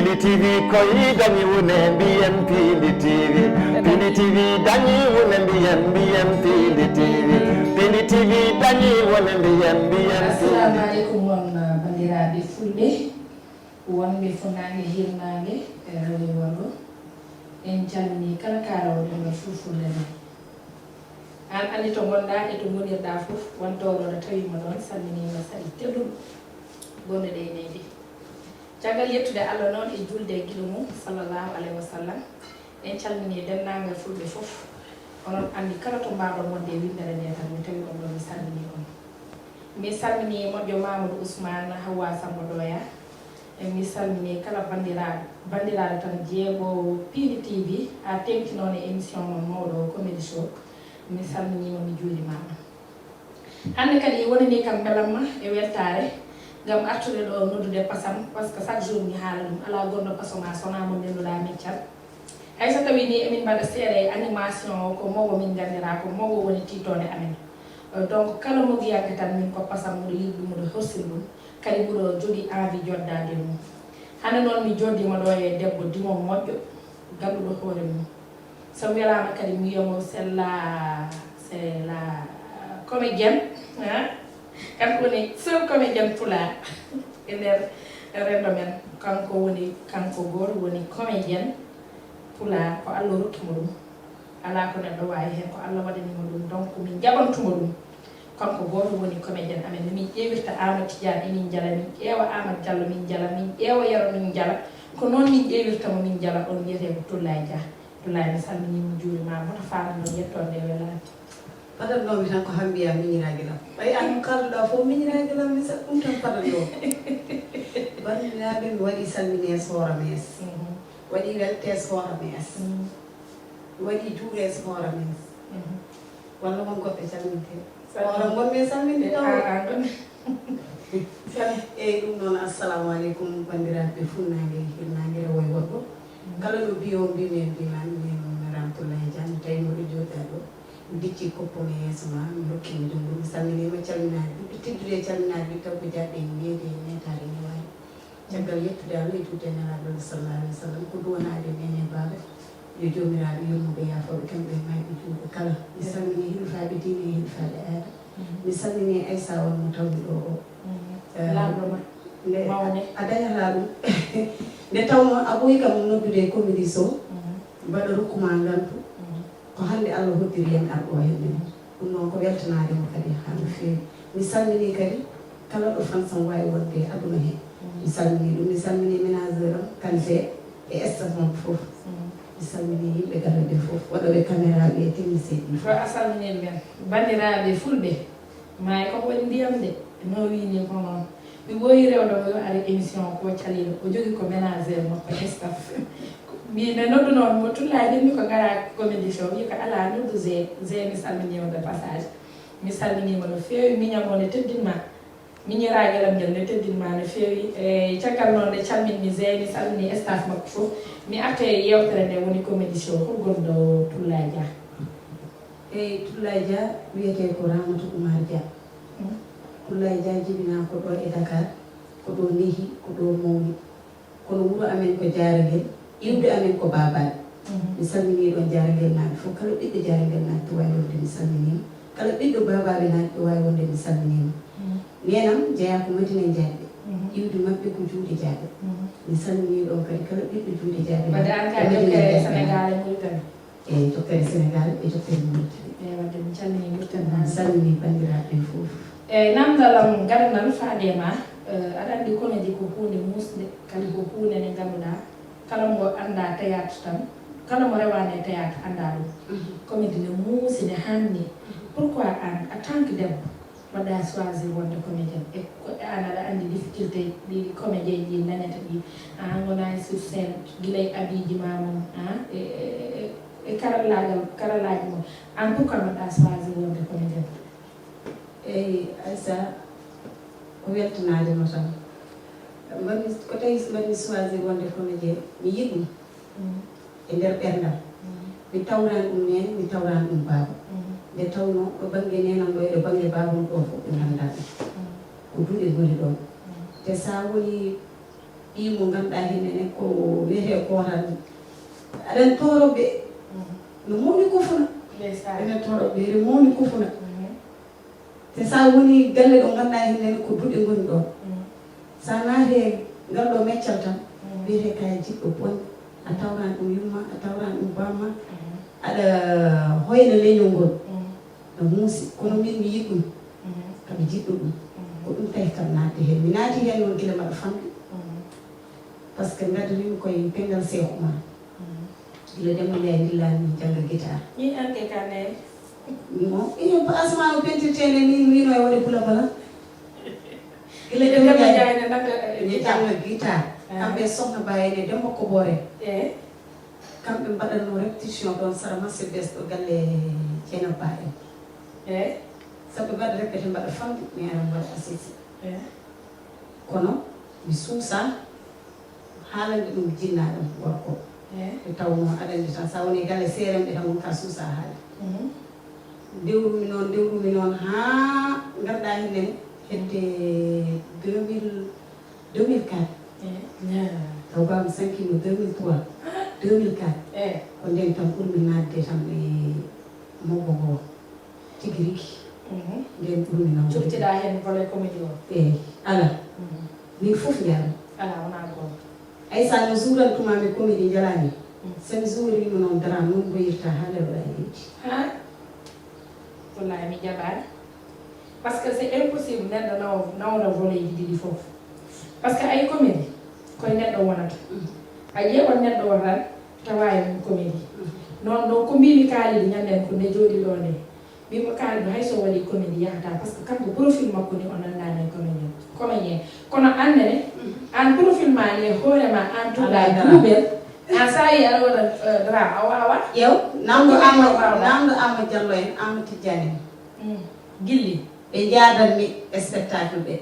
Pili TV koy dañi wone mbiyen Pili TV Pili TV dañi wone mbiyen Pili TV Pili TV dañi wone mbiyen Assalamu alaikum won bandiraɓe fulɓe wonɓe funnaange hirnaange rewe worgo en calmini kala kaarawoɗe nder fulfulde men an andi to gonɗa e to gonirɗa fof wontowɗo tawima ɗon salminima saɗi tedduɗo gonɗo ɗe neydi caggal yettude Allah noon e julde e guiɗo mum sallllahu alayhi wa sallam en calmini dennagal fulɓe fof onon andi kala to mbawɗon wonde e windere nde tan mi tawi on ɗo mi salmini on mi salmini moƴƴo Mamadou Ousmane Hawa Samba Doya mi salmini kala bandiraɗo tan jeego Pili TV ha tengtinoon e émission mon mawɗo comédie show mi salminima mi juurimama hande kadi wonani kam belamma e weltare gam artude ɗo noddude pasam par ce que chaque jour mi haala ɗum ala gonɗo pasoma sonamo ndenduɗa meccal hayso tawi ni emin mbaɗa seeɗa e animation ko mawo min gandira ko mawo woni titode amen donc kala mo giyanke tan min ko pasam muɗo yiɗi ɗum muɗo horsir ɗum kadi muɗo jogui envie joddade mum hande noon mi joddima ɗo e debbo dimo moƴƴo ganduɗo hoore mum so welama kadi mi wiyamo c'est la comédienne kanko woni seul comédienne pulaar e nder rendo men kanko goto woni comédienne pulaar ko Allah rokkimo ɗum ala ko neɗɗo wawi hen ko Allah waɗanima ɗum donc min jaɓantuma ɗum kanko goto woni comédienne amen min ƴewirta Amadou Tidiane emin jala min ƴeewa Amadou Diallo min jala min ƴeewa Yero min jala ko noon min ƴewirtamo min jala on wiyete ko Toulaye Dia Toulaye mi salminima juurimama hoto faami noon yettode e welade paɗannomi tan ko hambiya miñirague lam ɓay an kalɗa fof miñirague lam mi saɗ ɗum tan paɗanno bandiraɓe mi waɗi salmines hoora mes waɗi weltes hoora mes waɗi juures hoora mes walla won goɓɓe calminte hoora gonɓe salminde taw eyyi ɗum noon assalamu aleykum bandiraɓe funnague hirnague rewoye worgo kala no biyo mbimi mbimami min Ramatoulaye Diane tawi moɗo joɗa ɗo dicci koppomi yeeso ma mi hokkimi ɗum ɗum salminima calminade ɓiɓɓe teddude calminade ɓi taw ko jaɗɗe needi e netare ni wawi caggal yettude Allah e tude nelaɗo sallallahu alih wa sallam ko duwanade nene baaba yo jomiraɓe yurmuɓe yafoɓe kamɓe mayɓe juuɗe kala mi salmini hilfaɓe diine e hilfaɓe aada mi salmini Aissa on mo tawmi ɗo o a dañata ɗum nde tawno a ɓooyi kam noddude e comédie sow mbaɗa rokkuma ngantu ko hande Allah hoddiri hen arɗo henne ɗum noon ko weltanademo kadi ha no fewi mi salmini kadi kala ɗo fansam wawi wonde e aduna he mi salmini ɗum mi salmini ménageur am Kanté e staff mom foof mi salmini yimɓe garade foof waɗoɓe caméra ɓe e technicien ɗi fo a salminin men bandiraɓe fulɓe maayi koko waɗi ndiyam de no wini ko noon mi ɓooyi rewde yo ara émission ko calino o jogui ko ménageur makko e staff mbine noddu noon mo Toulaye denmi ko gara comédie show wi ko ala noddu g mi salminima de passage mi salminima no fewi miñamo ne teddinma miñiraguelam ngel ne teddinma no fewi e caggal noon nde calminmi g mi salmini staff makko foof mi arta e yewtere nde woni comédie show holgonɗo Toulaye Dia eyyi Toulaye Dia wiyete ko Ramatou Oumar Dia Toulaye Dia jibina ko ɗo e Dakar ko ɗo neehi ko ɗo mawni kono wuuro amen ko Diaragel iwde amen ko Babal mi salmini ɗon Diaragel naaɓe fof kala ɓiɗɗo Diaragel naaɓe to wawi wonde mi salminima kala ɓiɗɗo Babaɓe naaɓe ɗo wawi wonde mi salminima nenam jeeya ko Madina Diaɓe iwde mabɓe ko Juuɗe Diaɓe mi salmini ɗon kadi kala ɓiɗɗo Juuɗe Diaɓe Sénégal e Mauritanie eyyi jokkere Sénégal e jokkere Mauritanie eyyi wadde mi calmini mi Mauritanie salmini bandiraɓe foof eyyi namdalam gardal faadema aɗa andi comédie ko hunde musde kadi ko hunde nde ganduɗa kala mo anda théâtre tan kala mo rewane théâtre anda ɗum comédie ne muusi ne hanni pourquoi an en tant que debbo waɗa choisir wonde comédienne e an aɗa andi difficulté ɗi comédien ji dañata ɗi gonani sur scène guilay abiji mamum e karallaji mum an pourquoi waɗa choisir wonde comédienne eyyi Aissa o weltanademo tan mbanmi ko tawi mbanmi choisir wonde comédien mi yiɗi ɗum e nder ɓerdam mi tawrani ɗum nene mi tawrani ɗum baaba nde tawno ɗo banggue nenam ɗo e ɗo banggue babam ɗo fof ɓe ganda ɗum ko duuɗe goni ɗon te sa woni ɓii mo ngannduɗaa henne ko wiyetee kooran aɗen tooroɓe no mawni kofuna enen tooroɓe ene mawni kofuna te sa woni galle ɗo ngannduɗaa henne ko duɗe ngoni ɗon sa naate ngal ɗo meccal tan wiyetee kaya jiɗɗo bonde a tawran ɗum yumma a tawran ɗum bamma aɗa hoyna leñol ngol no muusi kono min mi yiɗ ɗum kaɓe jiɗɗo ɗum ko ɗum tawi kam naatde heen mi naati heen noon gila mbaɗa famɗi par ce que ngaddanimi koye pengal Cheikh Oumar gila Demba Ndiaye ndillaani jannga guitare ni ande kane mo iyo asmanu pentirtende ni wino e waɗe bula bala gila Demba Ndiaye ne naka ne jannga guitare kamɓe sohna bayene Demba Kobore kamɓe mbaɗatno répétition ɗon sara Mercedes ɗo galle Dieynaba Ba en sabu ɓe mbaɗa répété mbaɗa famɗi mi ara mbaɗa assisi kono mi suusa haalande ɗum jinnaɗam gorko ɓe tawno aɗande tan sa woni galle seeremɓe tan wonka suusa haali dewrumi noon ha garɗa henen hedde 2004 taw bam sankino 2003 2004 ko nden tan ɓurmi nadde tan e mawbo ngo tigi rigi nden ɓurmi nawde cuftiɗa hen volet comédie o ala min fof jaram ala wona goto ay sa no suurantumami comédie jalani somi suurima noon dara noon boyirta ha lewɗa e leydi ha wallahi mi jaɓani par ce que c'est impossible neɗɗo nawna volet ji ɗiɗi foof par ce que ay comédie koye neɗɗo wonata a ƴeeɓat neɗɗo o tan tawawi mum comédie noon ɗo ko mbimi kaalidi ñanden ko nde jooɗi ɗo nde mbimo kaalido hayso waɗi comédie yahata par ce que kanko profil makko ni o nandani comédien kono annene an profil ma ni hoorema an tuɗa duuɓel an sa yi aɗa waɗa drame a wawa ƴeew namdo Ama Diallo en Ama Tidiane en gilli ɓe jaadanmi spectacle ɓe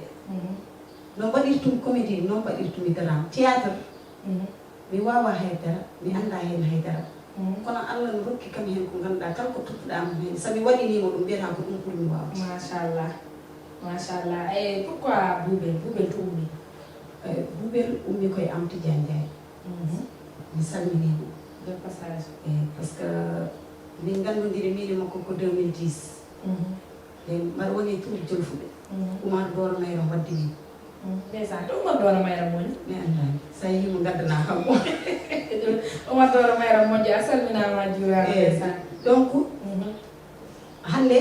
no mbaɗirtum comédie noon mbaɗirtumi drame théâtre mi wawa haydara mi anda hen haydara kono Allah no rokki kam hen ko ganduɗa kala ko tuttuɗama hen sabi waɗinimo ɗum mbiyata ko ɗum ɓurmi wawde machallah e pourquoi buubel to ummi buubel ummi koye Ama Tidiane Ndiaye mi salminimo de passage par ce que min gandodiri mini makko ko 2010 e mbaɗa woni tuuɗi jolfuɓe Oumar Doro Mayra waddi min ndeysan to Oumar Doro Mayra moƴƴi mi andani sa yimo gaddana kam Oumar Doro Mayra moƴƴi a salminama juurama ndeysan donc hande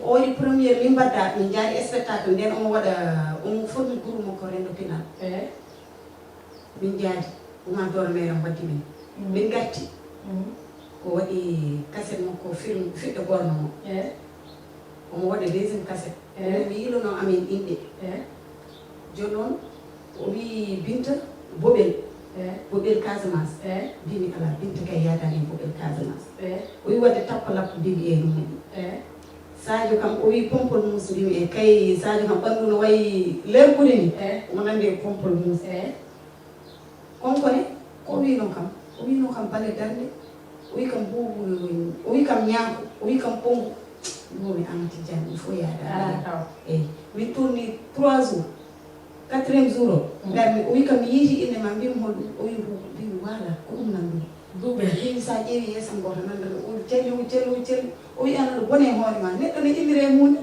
oɗi premiére min mbadda min jaari spectacle nden omo waɗa omo formi groupe makko Rendo Pinal min jaadi Oumar Doro Mayra waddi min min garti ko waɗi cassette makko film fiɗɗo gorno mo omo waɗa deuxiéme cassette mi yilono amin inɗe joni noon o wi Binta Boɓel Casamance mbimi ala Binta kay yadani Boɓel Casamance o wi wadde tappa lappo mbimi ɗum moƴƴi Sadio kam o wi pompol mousse mbimi kay Sadio kam ɓanndu no wayi lerɓude ni omo nandi e pompol mousse konkone o wino kam bale darde o wi kam buubu o wi kam ñaako o wi kam ɓongu ɗumi Ama Tidiane il faut yaada taw min tourni 3 jours 4e jour o darmi o wi kam mi yiiti inde ma mbimi holɗum o wi buubu mbimi wala ko ɗum nan ɗum buubel mbimi sa ƴeewi yeesam goto nandano o celli o wi an aɗa bone hoore ma neɗɗo ne innire munde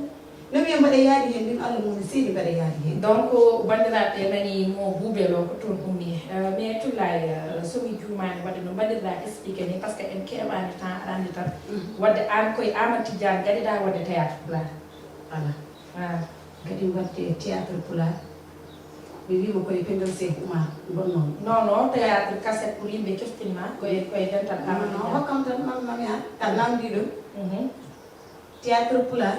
no wiya mbaɗa yaadi hen mbimi Allah mum seedi mbaɗa yaadi hen donc bandiraɓe nani mo buubel o ko toon ummi mais Tullay somi juumani wadde no mbaɗirɗa expliqué ni par ce que en keɓani temps aɗa andi tan wadde an koye Ama Tidiane gaɗiɗa wadde théâtre pulaar ala kadi wadde théâtre pulaar mi wima koye pengal Cheikh Oumar gonnomi non théâtre cassette pour yimɓe keftinma koye dental Ama non hokkam tan mami an a namdi ɗum théâtre pulaar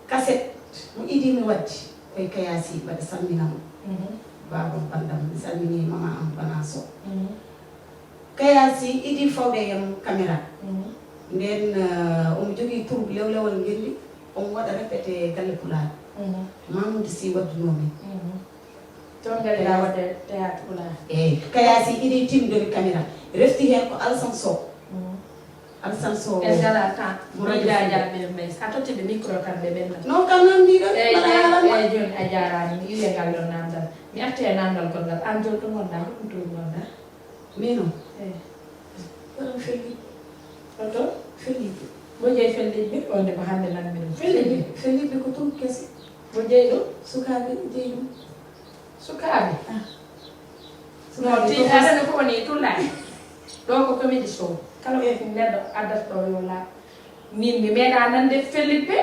cassette mo idimi wadde koye Kayasi mbaɗa salminama babam bandam mi salmini mama am bana so Kayasi idi fawde yam caméra nden omo jogui troupe lewlewol ngelli omo waɗa répété galle pulaar Mamoudou Sy waddunomi toon gaɗiɗa wadde théâtre pulaar eyyi Kayasi idi timdori caméra refti hen ko Alassane Sow Alsan so en gala temps mi jajaɓe mais a tottiɓe micro kam ɓe ɓenna non kam namdiɗo eyi joni a jarani iwe ngal ɗo namdal mi arti e namdal gol ngal an joni ɗo gonɗa hoɗum to gonɗa mino eyi ɗon felli oto felliɓe bo jeeyi felliɓe onde ko hande nanmi ɗum felliɓe ko tum kese bo jeeyi ɗum sukaɓe jeeyi ɗum sukaɓe sukaɓe ti aɗane ko woni tullani ɗo ko comédie show kala ko neɗɗo addata ɗo yo laaɓ min mi meeɗa nande felliɓe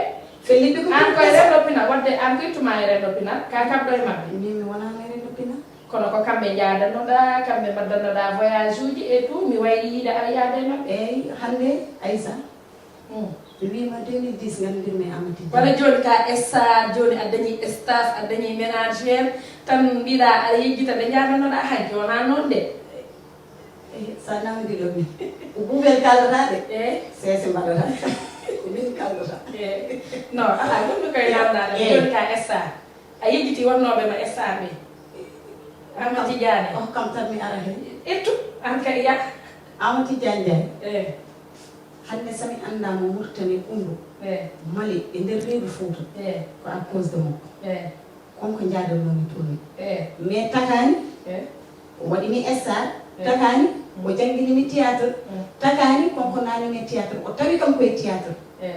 felliɓe ko an koye renɗo pinal wadde an ko ittuma e renɗo pinal ka kamɗo e maɓɓe min mi wonani renɗo pinal kono ko kamɓe jadanoɗa kamɓe mbaddanoɗa voyage uji et tout mi wayri yiide aɗa yaade e maɓɓe eyyi hande Aïssa mi wima 2010 gandirmi amati walla joni ka star joni a dañi staff a dañi ménagère tan mbiɗa aɗa yejjita ɗe jadanoɗa hay jona noon de sa namdi ɗo min ko ɓuuɓel kaldata de e sese mbaɗata ko min kaldata e non ala ɗumɗo koye namdaɗa joni ka star a yejjiti wonnoɓe ma star ɓe Amati Diané o kam tan mi ara hen ettu an kay yak Amati Diané e hande sami andama Mauritanie Koumba e Mali e nder reedu Fouta e ko à cause de makko e konko jadanomi tourné e mais takani e o waɗimi star takani o jangguinimi théâtre takani konko nanimi théâtre o tawi kam koye théâtre e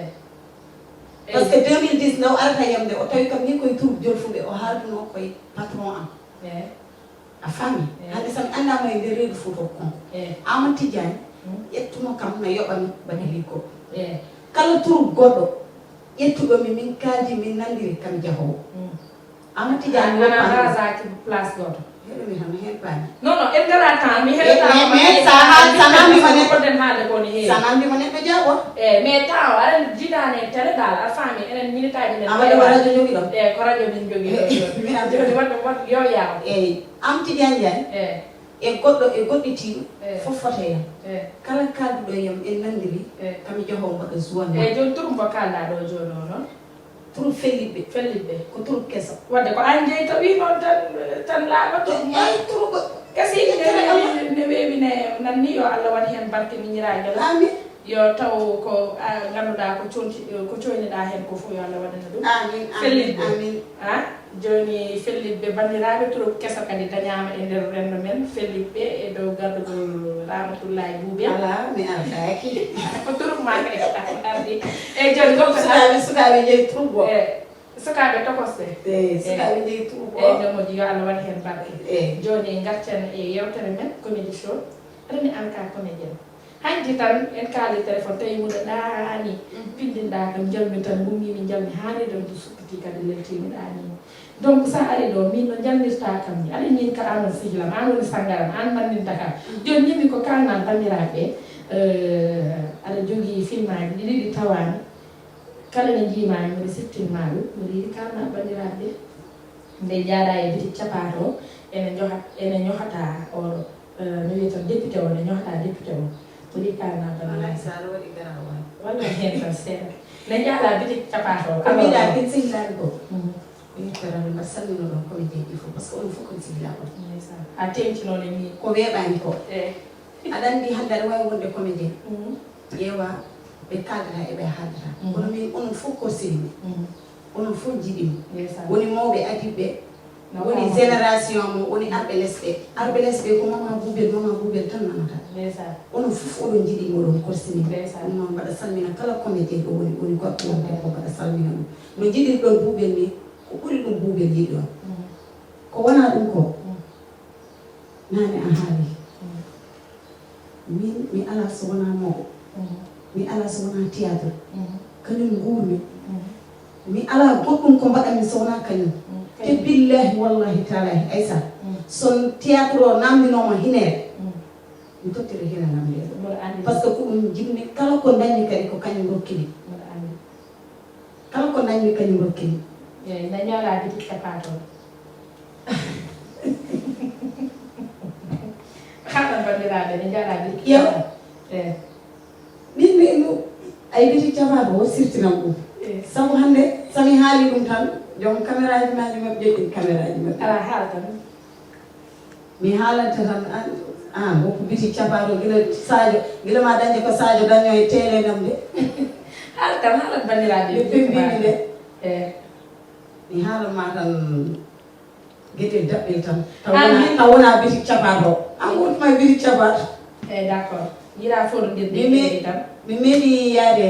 par ce que 2010 ndaw arata yamde o tawi kam ni koye tour jolfuɓe o haalduno koye patron am e a faami hande sami andama e nder reedu Fouta konko e Amati Diané ƴettumo kam no yoɓami baɗili ko e kala tour goɗɗo ƴettuɗomi min kaldi min nandiri kam jahowo Amati Diané ana rasaki place goto heɗomi tan hen paami non non en gara temps mi mais koden haale ko ni heewi sanandima neɗɗo jaɓo e mais temps aɗa jiɗani télé dal aɗa faami enen minutaji men awaɗa radio jogui ɗo e ko radio min jogui ɗo joni waɗɗo yo yaw eyyi Amati Diané e e goɗɗo e goɗɗitiɗo e fof fota yam e kala kalduɗo yam en nandiri e kami jahowo mbaɗa zuwan e joni turum mo kalɗa ɗo joni o noon tour felliɓe felliɓe ko tour keso wadde ko an jeeyi tawi noon tan laaɓato eyyi tour goɗɗo kasi ne weewi ne nanni yo Allah waɗi hen barke miñiragal amin yo taw ko ganduɗa ko coyniɗa hen ko fof yo Allah waɗana ɗum amin felliɓe amin ha joni felliɓe bandiraɓe trop keso kadi dañama e nder rendo men felliɓe e dow gardugol Ramatoullahi Boubé ala mi ardaki ko turum ma kadi ardi e joni gonko sukaɓe jeeyi tour goɗɗo e sukaɓe tokoste eyyi sukaɓe jeeyi tour e goɗɗo ndemoji yo Allah waɗi hen barke eyyi joni garten e yewtere men comédie show aɗani an ka comédien hanti tan en kaali téléphone tawi muɗa ɗaani pindinɗa kam jalmi tan gummimi jalmi haani ɗon to suppiti kadi leltimi ɗaani donc sa ari ɗo min no jalnirta kam ni aɗa min ka an on sihilam an woni sangaram an manninta kam joni yimmi ko kalnan bandiraɓe aɗa jogui film aji ɗiɗi ɗi tawani kala ne jiimami mbiɗa siftinma ɗum mbiɗa yiɗi kalna bandiraɓe nde jaaɗa e biti capato ene ñohata oɗo mi wiya tan député o ne ñohata député o mbiɗi kalna bandiraɓe sa aɗa waɗi garawani walla hen tan seeɗa ne jaaɗa biti capato ko mbiɗa ken sehilaɗo ko yetterade mbaɗa salmino ɗon komi jeeɗi fof par ce que onon fof komi sehilaɗo a tengtinoɗe ni ko weeɓani ko e aɗa andi hande aɗa wawi wonde comédien ƴeewa ɓe kaldata eɓe haaldata kono min onon fof korsirimi onon fof jiɗimi woni mawɓe adiɓɓe woni génération mo woni arɓe les ɓe ko mama Boubel tan nanata onon fof oɗon jiɗimi oɗon korsini ɗum noon mbaɗa salmina kala comédien ɗo woni goɗɗo won debbo mbaɗa salmina ɗum no jiɗiri ɗon Boubel ni ko ɓuri ɗum Boubel yiɗi ɗon ko wona ɗum ko nane a haali min mi ala so wona mawɗo mi ala so wona théâtre kañum guurmi mi ala goɗɗum ko mbaɗami so wona kañum te billahi wallahi taalahi Aïssa son théâtre o namdinoma hinere mi tottire hina namde par ce que ko ɗum jinmi kala ko dañmi kadi ko kañum rokkimi kala ko dañmi kañum rokkimi na ñala biti capato haɗa bandiraɓe ne jaɗa biti min ay biti capato o sirtinam ɗum sabu hande sami haali ɗum tan joom caméra ji maji mabɓe ƴeƴƴin caméra ji mabɓe ala haala tan mi haalanta tan Woppu biti capaɗo gila ma dañde ko Sadio daño e télé nam de haalat bandiraɓe ɓe mbimi nde mi haalama tan gueɗel daɓɓel tan taw wona biti capaɗo an wontuma biti capaɗo d'accord jiiɗa foɗodirde tan mi meeɗi yaade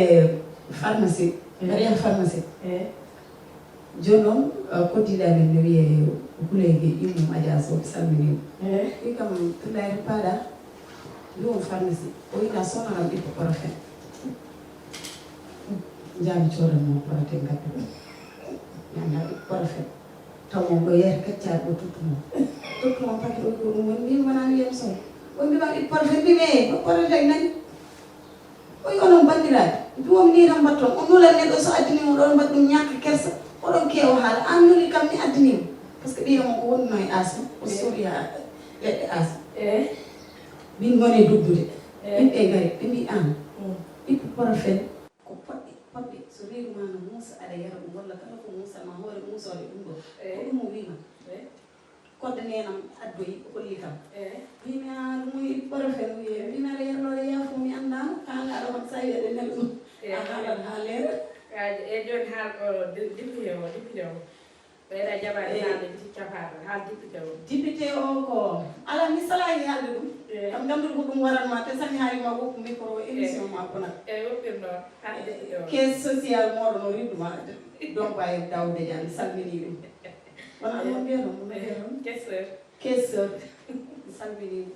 pharmacie mbaɗa yaha pharmacie joni noon koddiɗamen ne wiye Houleye Immum Adja Sow salminima wi kam tullare paɗa wiwon pharmacie o wina sonanam ɗippo orofen jaami codanmo orote gaddu yanda ɗippo orofen taw on ɗo yeere kaccaɗe ɗo tottumo paquet o ko ɗum woni min wona wiyam sow on mbima ɗippo orofen mbimi ɗo orote nani o yi onon bandiraɓe mbiwomi ni tan mbatton on nulan neɗɗo so addinimo ɗon mbaɗ ɗum ñakka kersa oɗon keewa haala an nuli kam mi addinimo par ce que ɓiyamo ko wonno e asma o sohli ha leɗɗe asma min goni duggude yimɓe gari ɓe mbi an ɗippo orofen ko poɗɗe so reedu ma no muusa aɗa yara ɗum walla kala ko muusama hoore muusode ɗum ɗo ko ɗum o wima kodde nenam addoyi o holli kam mbimi a ɗum woni ɗippo orofen wiye mbimi aɗa yerlode yaafo mi andama kala aɗa wat sa wiyeɗe nel ɗum a haalat ha leera e joni haal o député o ɓeyɗa jaɓade haalde biti capaɗo haal député o ko ala mi salaki haalde ɗum kam ganduɗo ko ɗum waranma te sanni haalima woppu micro o émission ma bonat woppir noon haade député o caisse social moɗon o ridduma donc waye Dawde Dia mi salmini ɗum wona mo mbiyaton mo mbiyaton caisseur mi salminima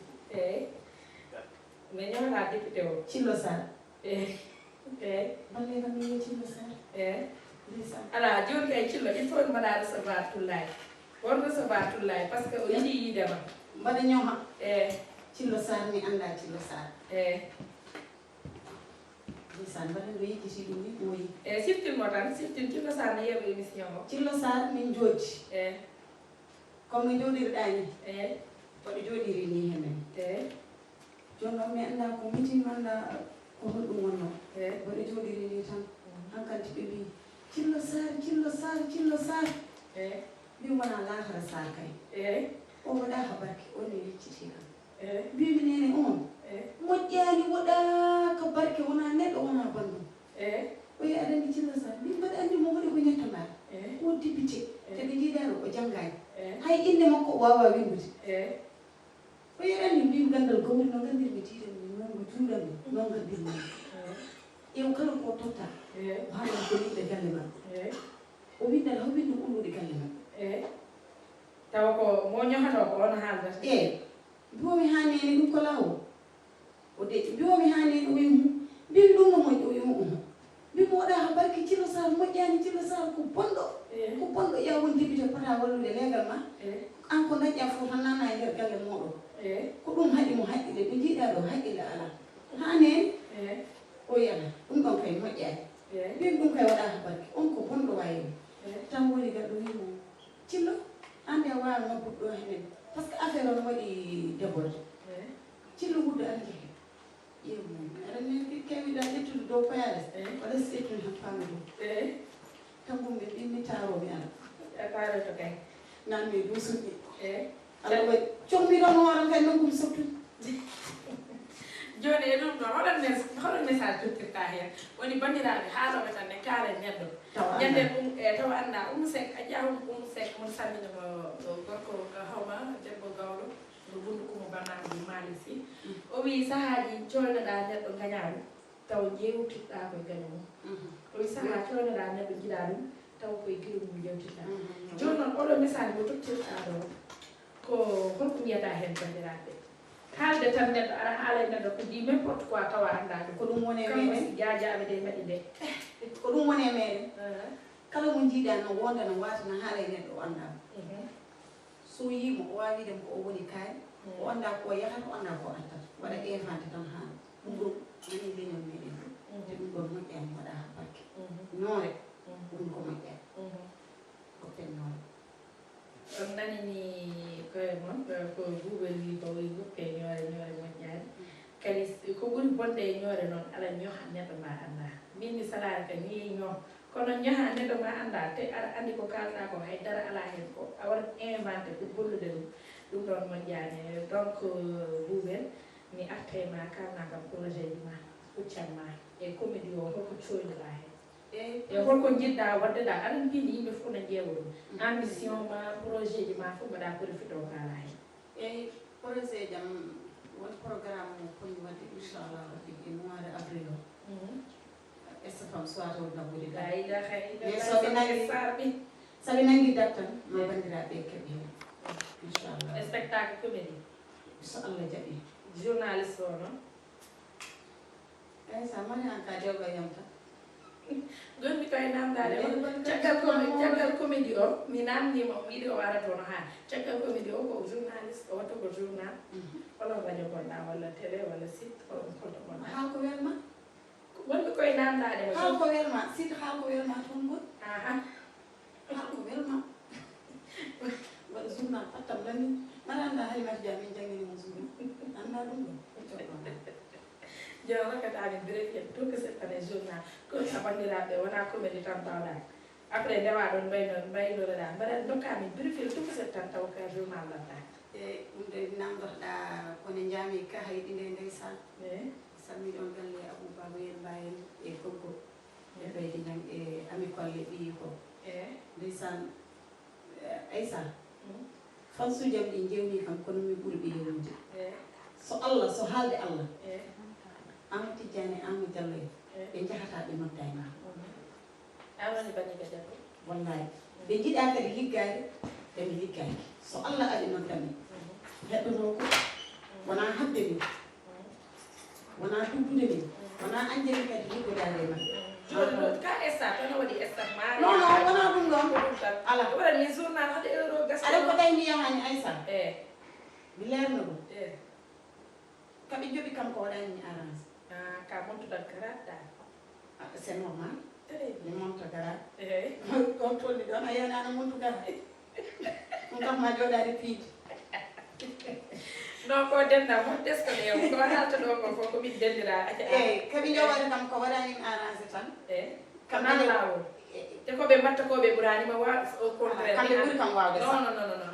mais ñamata député o Thillo Sarr balle kam mi wiye Thillo Sarr ala joni kay Thillo il faut mbaɗa recevoir Toulaye won recevoir Toulaye par ce que o yiɗi yiidema mbaɗa ñooha Thillo Sarr mi anda Thillo Sarr ndeysaan mbaɗa ɗo yejjiti ɗum ni ɓooyi siftinmo tan Thillo Sarr ne yeeɓo émission o Thillo Sarr min jooɗi comme no jooɗirɗani oɗo jooɗiri ni hemen joni noon mi anda ko mitin mi anda ko holɗum wonno oɗo jooɗiri ni tan hankanti ɓe mbi Thillo Sarr mbimi wona laakara Sarr kay o waɗa ha barke on ne yecciti kam mbimi nene on moƴƴani waɗaka barke wona neɗɗo wona bandum o yi aɗa andi Thillo Sarr mbimi mbaɗa andi mo waɗi ko ñettoɗa o député te ɓe jiiɗano o janggani hay inde makko o wawa windude o yi aɗa andi mbimi gandal gawri no gandirmi tiiɗami noon mo juuɗanmi noon gandirmi ƴeew kala ko totta o haalan ko yimɓe galle ma o windal ha windu ullude galle ma taw ko mo ñohato ko on haaldata mbiwomi ha nene ɗum ko lawol o de mbiwomi ha nene o wimu mbimi ɗum no moƴƴi o wima mbimi waɗa ha barke Thillo Sarr moƴƴani Thillo Sarr ko bonɗo ƴeew won député pota wallude leegal ma an ko dañƴa fof tan nana e nder galle moɗon ko ɗum haɗi mo haqqille ɓe jiiɗa ɗo haqqille ala ha nene o yiyata ɗum ɗon kay moƴƴani mbimi ɗum kay waɗa ha barke on ko bonɗo wayni tan woni gaɗo wimo Thillo ande a wawa ngabbuɗo ɗo henen par ce que affaire on waɗi déborde Thillo guddo aɗa jeehe ƴeewmum aɗa nene kewiɗa ƴettude dow koyades waɗa so ƴettude tan faami ɗum tan mum ɓe ɗimmi taromi ala taroto kay nanmi duusuɗɗi ala waɗi commiɗon hooram kay non komi sottude joni e ɗum ɗon hoɗon message tottirta hen woni bandiraɓe haaloɓe tan ne kaala neɗɗo ñande taw anda Sek a ƴaw Sek mon salminimo gorko hawma debbo gawɗo no bundukumo bannanɗo Malick Sy o wi sahaji coynoɗa neɗɗo gañaɗum taw jewtiɗɗa koye gaño mum o wi saaha coynoɗa neɗɗo jiiɗa ɗum taw koye gueɗe mum jewtiɗɗa joni noon oɗo message mo tottirɗa ɗo ko holko mbiyata hen bandiraɓe haalde tan neɗɗo aɗa haala e neɗɗo ko di n' importe quoi tawa annda ɗum ko ɗum woni e meɗen jajaɓe de mbaɗi nde ko ɗum woni e meɗen kala mo jiiɗa no wonda no wata no haala e neɗɗo o andama so yimo o wawi wiidemo ko o woni kaari o anda ko yahata o anda ko attata waɗa évente tan haala ɗum ɗum nani leñol meɗen ɗo te ɗum ɗon moƴƴani waɗa ha barke noore ɗum ko moƴƴani ko pennoore on nanini koye moon ko Google wi ko wi guppe ñoore moƴƴani kadi ko ɓuri bonde e ñoore noon ala ñoha neɗɗo ma anda min mi salari ka ni ñoo kono ñoha neɗɗo ma anda te aɗa andi ko kalɗa ko haydara ala hen ko a waɗat inventé pour bollude ɗum ɗum ɗon moƴƴani donc Boubel mi arta ma kalna kam projet ji ma huccanma e comédie o holko coyniɗa hen e holko jiɗɗa waddeɗa aɗa mbiɗi yimɓe fof no ƴeewa ɗum ambition ma projet ji ma fof mbaɗa profité o kala hen eyyi projet jam won programme mo ponni wadde inchallah rabbi e mois de avril o estafam soit o dabbude la ilaha illallah sabi nangi date tan no bandiraɓe keeɓi hen inchallah spectacle comédie so Allah jaaɓi journaliste o noon eyyi sa mari an ka dewɗo yam tan gonmi koye namdade caggal comédie o mi namdima o yiiɗi o ara toon ha caggal comédie o ko journaliste o watta ko journal holon radio gonɗa walla télé walla site holon holto gonɗa haal ko welma wonmi koye namdade haal ko welma site haal ko welma toon gon aha haal ko welma waɗa journal pattam lami mbaɗa anda Halimata Dia min jangguinimo journal anda ɗum ɗo joni rokkatami brefien tout que c'est année journal ko a bandiraɓe wona comédie tan tawɗa après ndewa ɗon mbaynoreɗa mbaɗa dokkami brefien tout que c'est tan taw ka journal ɗaɗɗa e ɗum de namdotoɗa kono jaami ka hayɗi nde ndeysan salmi ɗon galle Aboubaba yen mbayen e Goggo e ɓeydi jang e Ami Kolle ɓiyi ko ndeysan Aissa fansujam ɗi jewni kam kono mi ɓuuri ɓe yewnude so Allah so haalde Allah Amadou Tidiane Amadou Diallo ɓe jahata ɓe nodda e ma awani bañiga jabbo wallahi ɓe jiɗa kadi liggade ɓeɓe liggaki so Allah aɗi noddami heɗɗoto ko wona habde min wona duddude min wona anjani kadi liggodade ma ka estat tono waɗi estat ma non non wona ɗum ɗon ala waɗani journal hade euro gas aɗa ko tawi mi yahani Aissa mi leerno ɗum e kaɓe joɓi kam ko waɗani mi arrange ka montuɗat garatɗa c'est normal mi monta garat eyyi on tolni ɗon a yiyani ana montu garat ɗum kam ma joɗade piide non ko denna mo tesko ɗe ko haalta ɗo ko fof ko min dendira eyyi kaɓe jowade kam ko waɗanimi arrangé tan kamɗa lawol te koɓe mbatta koɓe ɓuranima wa au contraire kamɓe ɓuuri kam wawde non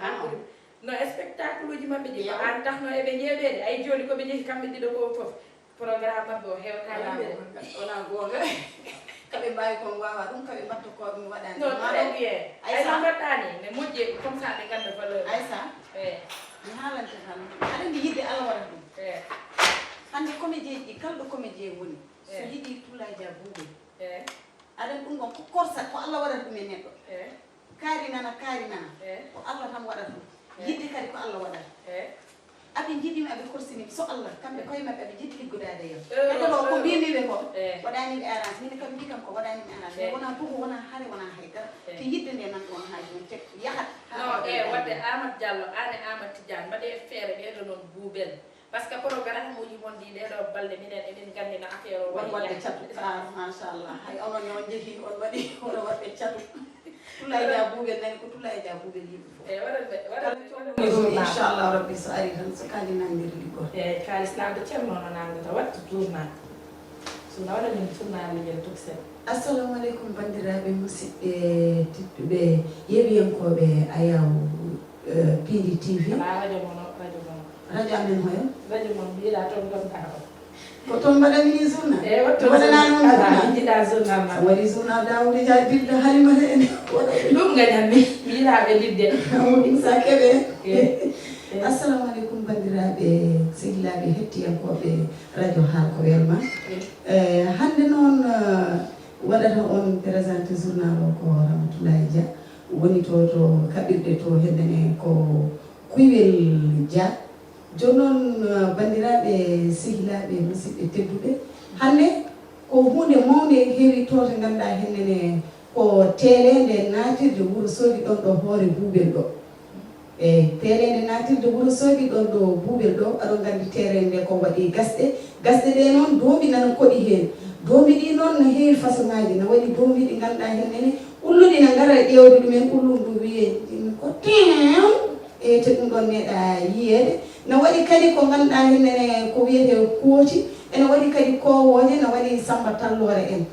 an ɓuuri no spectacle uji mabɓe ɗi ko an tahno eɓe jeeɓede ay joni koɓe jeehi kamɓe ɗiɗo ko foof programme mabɓe o hewta yimɓe wona gonga kaɓe mbawi kon wawa ɗum kaɓe mbatta koɓe mi waɗani non très bien ayno mbaɗɗani ne moƴƴi comme ça ɓe ganda valeur Aissa mi haalante tan aɗa andi yidde Allah waɗata ɗum hande comédien ji kala ɗo comédien woni so yiiɗi Toulaye Dia Boubel aɗa ɗum ɗon ko korsa ko Allah waɗata ɗum e neɗɗo kaari nana ko Allah tan waɗata ɗum yidde kadi ko Allah waɗata aɓe jiɗimi aɓe korsinimi so Allah kamɓe koye mabɓe aɓe jiɗi liggodade yam heɗoto ko mbimiɓe ko waɗanimi arrange min kam mbi kam ko waɗanimi arrange mais wona bugu wona haare wona haydara te yidde nde nan ɗon haaji ɗum te yahat non wadde Amadou Diallo an e Amadou Tidiane mbaɗe feere ɓeɗo noon Boubel par ce que programme uji mon ɗi ɗeɗo balɗe minen emin gandina affaire o won wadde catu machallah hay onon on jeehi on waɗi oɗo waɗɓe catu Toulaye Dia Boubel nani ko Toulaye Dia Boubel yimɓe fof inchallah rabbi so ari tan so kali nangiri liggol eyyi kalis namde ceerno no namdata wattu tournal suna waɗa min tournal ngel tuksen assalamu aleykum bandiraɓe musidɓe tedduɓe yeɓiyankoɓe ayaw Pindi TV radio radio amen hoyo radio mon mbiɗa toon gonɗa ko toon mbaɗamini journal eyyi wattu waɗanani on journal jiɗa journal ma waɗi journal Daouda Dia dilde Halimata en ɗum gañanmi mbiɗaɓe lidde sa keɓe assalamu aleykum bandiraɓe sehilaɓe hettiyankoɓe radio Haalko Welma hande noon waɗata on présenté journal o ko Ramatoulaye Dia woni to kaɓirɗe to hendene ko Kuywel Dia joni noon bandiraɓe sehilaɓe musidɓe tedduɓe hande ko hunde mawde heewi to to ganduɗa hendene ko telede natirde Wourossogui ɗon ɗo hoore Boubel ɗo telede natirde Wourossogui ɗon ɗo Boubel ɗo aɗon gandi terrain nde ko waɗi gasɗe ɗe noon dooɓi nana koɗi hen dooɓi ɗi noon no heewi façon ngaji ne waɗi dooɓi ɗi ganduɗa hennene ulluɗi ne gara ƴewde ɗumen ullum ndu wiye ko tew e te ɗum ɗon meeɗa yiyede ne waɗi kadi ko ganduɗa hennene ko wiyete kooti ene waɗi kadi kowoje ne waɗi Samba Tallore en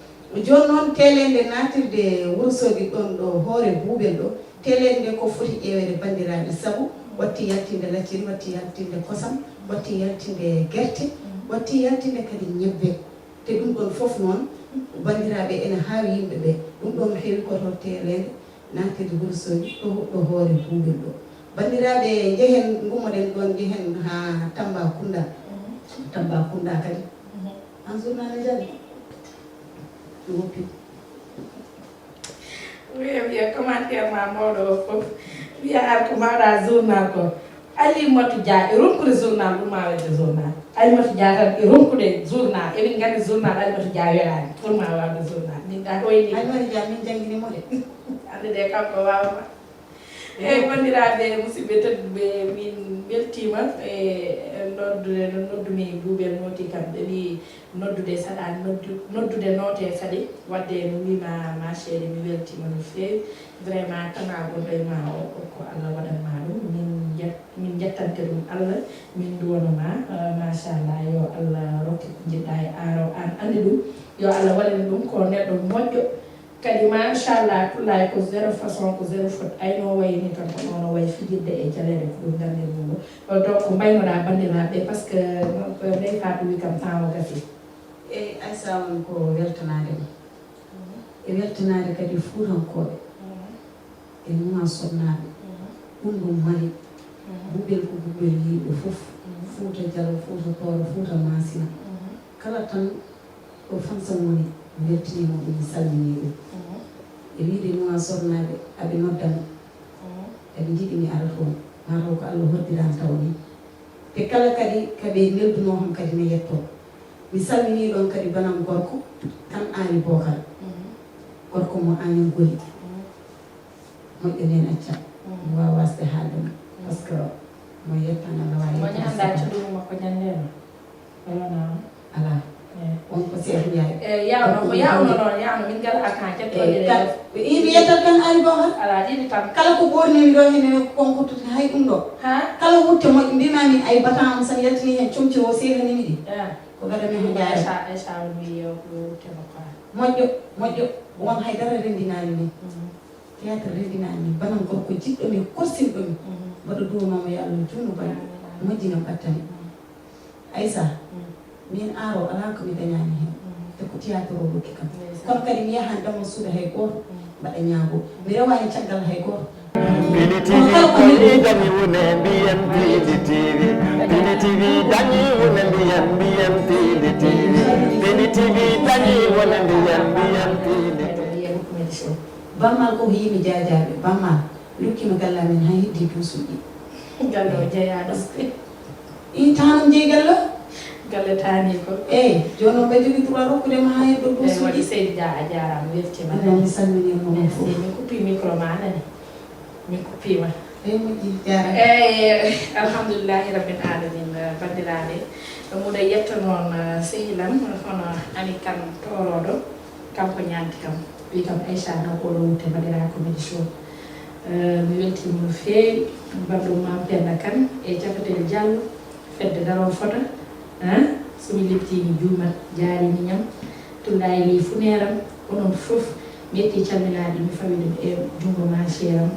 joni noon telede natirde Wourossogui ɗon ɗo hoore Boubel ɗo telede nde ko foti ƴewede bandiraɓe saabu watti yaltinde lacciri watti yaltinde kosam watti yaltinde guerte watti yaltinde kadi ñebbe te ɗum ɗon fof noon bandiraɓe ene haawi yimɓe ɓe ɗum ɗon heewi koto telede natede Wourossogui ɗo huɗɗo hoore Boubel ɗo bandiraɓe jehen gumoɗen ɗon jehen ha Tambacounda kadi an journal jani ɗum woppi wiya commentaire ma mawɗo o fof wiya ar ko mawɗa journal ko Alimatu Dia e ronkude journal ɗum ma wadde journal Alimatu Dia tan e ronkude journal eɗen gandi journal Alimatu Dia welani pour ma wawde journal min ɗa koyni Alimatu Dia min jangguinimo de ande de kanko wawma eyyi bandiraɓe musidɓe tedduɓe min beltima e noddude no noddumi Boubel noti kam ɓe wi noddude saɗa noddude noote kadi wadde no wima ma chéri mi weltima no fewi vraiment kana gonɗo e ma o ko Allah waɗanma ɗum min jettante ɗum Allah min duwanoma machallah yo Allah rokki ko jiɗɗa e aro an andi ɗum yo Allah waɗani ɗum ko neɗɗo moƴƴo kadi machallah tullay ko zéro façon ko zéro faute ayno wayni tan ko nono way fijirde e jaleɗe ko ɗum gandir mum donc mbaynoɗa bandiraɓe par ce que ndey Fatou wi kam temps o gasi e Aissa won ko weltanade ɗum e weltanade kadi fuutankoɓe e numa sonnaɓe ɗum ɗum mari Boubel ko Boubel yiɓe fof Fouta Dialo Fouta Tooro Fouta Massina kala tan ɗo fansam woni weltinimo ɗum salmini ɗum e wiide numa sonnaɓe aɓe noddami eɓe jiiɗi mi ara toon mataw ko Allah hoddiran taw ni te kala kadi kaɓe nelduno hon kadi ne yetto mi salmini ɗon kadi banam gorko tan aani Bokar gorko mo aani goli moƴƴo nen acca mi wawa wasde haaldema par ce que mo yettana Allah wawi mo ñanda cuɗumu makko ñandema walana ala on ko Cheikh Ndiaye yawno ko yawno noon yawno min gala kan jettoɗe mi yettat kan aani Bokar ala ɗiɗi tan kala ko ɓornimi ɗo hene konko hay ɗum ɗo kala wutte moƴƴo mbimami ay batam san yaltini hen comci o sehanimi ɗi ko gada min jaara Aissa wi yo ko tema moƴƴo moƴƴo won haydara rendinani min théâtre rendinani min banan gorko jiɗɗo mi korsinɗo mi mbaɗa duwanomo yo Allah juutno bani moƴƴina battani Aissa min aro ala ko mi dañani hen te ko théâtre o hokki kam kono kadi mi yahan dama suuda hay goto mbaɗa ñaago mi rewani caggal hay goto Pili TV koyi dami wune mbiyen Pili TV Pili TV dañi wune mbiyen Pili TV Pili TV dañi wune mbiyen Pili TV bammal ko yimi jajaɓe bammal lukkima gallamen ha heddi duusuɗi gallo jeeyaɗo in tanum jeeyi gallo galle tani ko eyyi joni on ɓe jogui droit rokkudema ha heddo duusuɗi waɗi Seydi Dia a jarama weltima mi salminima mon fof mi kuppi micro ma anani mi kuppima eyyi moƴƴi jarama eyyi alhamdoulillahi rabbil alamin bandiraɓe muɗa yetta noon sehilam hono Ami Kane toroɗo kanko ñanti kam wi kam Aissa na koɗo wutte mbaɗira comédie show mi weltima no feewi mbaɗɗum Mame Penda Kane e Capatel Diallo fedde Darol Fota somi leptimi juumat jarimi ñam tullayi li funeram onon fof mi yetti calminade mi fawi ɗum e jungo ma cheram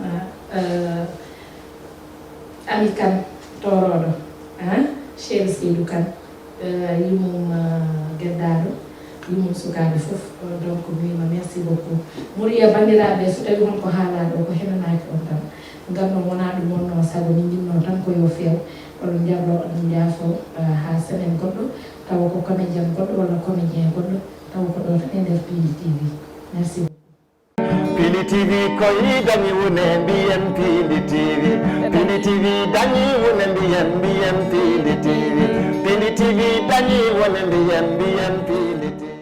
Ami Kane toroɗo cheikh Seydou Kane yimum gueddaɗo yimum sukaɓe fof donc mima merci beaucoup Mouriya bandiraɓe so tawi wonko haalaɗo ko henanaki on tan ngam noon wona ɗum wonno saago min jinno tan ko yo few oɗon jablo oɗon jaafo ha semaine goɗɗo tawa ko comédien goɗɗo walla comédien goɗɗo tawa ko ɗo tan e nder Pili TV merci Pili TV koyi dami wune mbiyen Pili TV Pili TV dañi wune mbiyen Pili TV Pili TV dañi wune mbiyen Pili